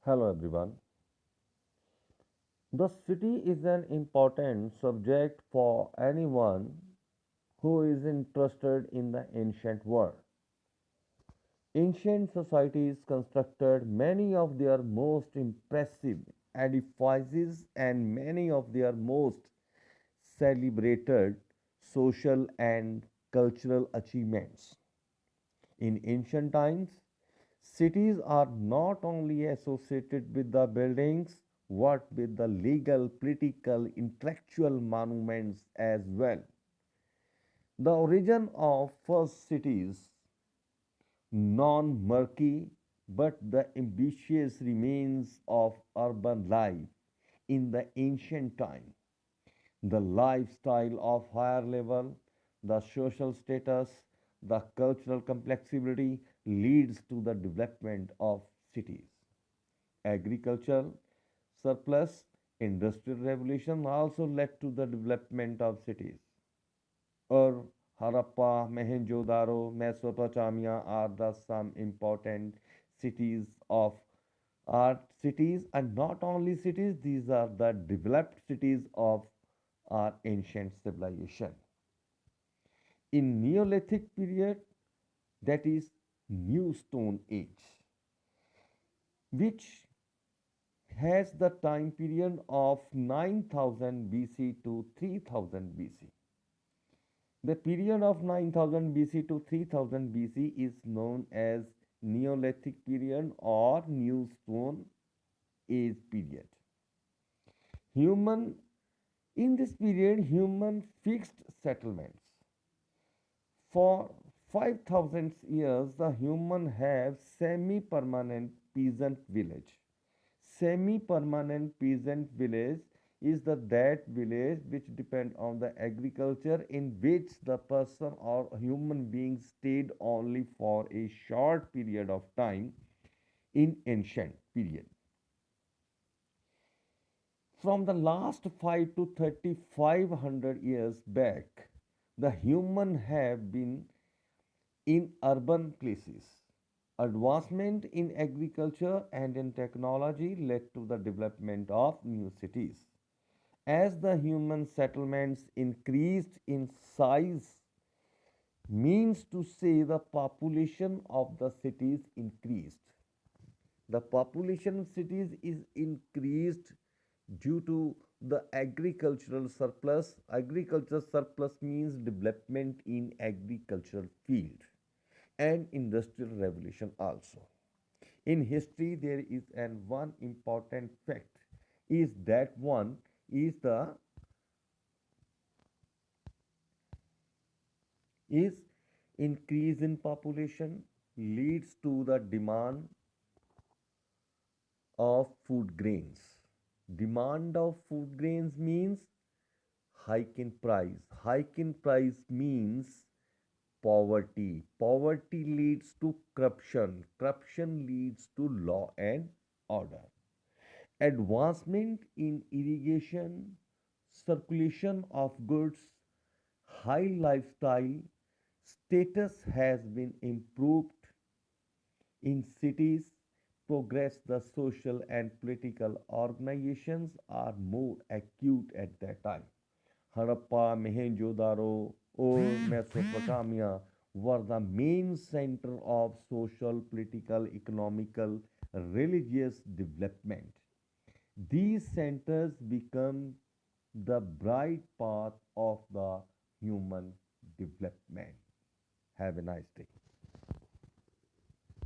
Hello everyone. The city is an important subject for anyone who is interested in the ancient world. Ancient societies constructed many of their most impressive edifices and many of their most celebrated social and cultural achievements. In ancient times, cities are not only associated with the buildings, but with the legal, political, intellectual monuments as well. The origin of first cities, non murky, but the ambitious remains of urban life in the ancient time. The lifestyle of higher level, the social status, the cultural complexity leads to the development of cities. Agricultural surplus, industrial revolution also led to the development of cities. Ur, Harappa, Mohenjo-daro, Mesopotamia are the some important cities of our cities, and not only cities, these are the developed cities of our ancient civilization. In Neolithic period, that is New Stone Age, which has the time period of 9000 BC to 3000 BC. The period of 9000 BC to 3000 BC is known as Neolithic period or New Stone Age period. Human In this period, human fixed settlements. For 5000 years, the human have semi-permanent peasant village. Semi-permanent peasant village is that village which depend on the agriculture, in which the person or human being stayed only for a short period of time in ancient period. From the last 5 to 3500 years back, the human have been in urban places. Advancement in agriculture and in technology led to the development of new cities. As the human settlements increased in size, means to say the population of the cities increased. The population of cities is increased due to the agricultural surplus. Agricultural surplus means development in agricultural field and industrial revolution also. In history, there is an one important fact is that one is the is increase in population leads to the demand of food grains. Demand of food grains means hike in price. Hike in price means poverty. Poverty leads to corruption. Corruption leads to law and order. Advancement in irrigation, circulation of goods, high lifestyle status has been improved in cities. Progress, the social and political organizations are more acute at that time. Harappa, Mohenjo-daro, or Mesopotamia were the main center of social, political, economical, religious development. These centers become the bright path of the human development. Have a nice day.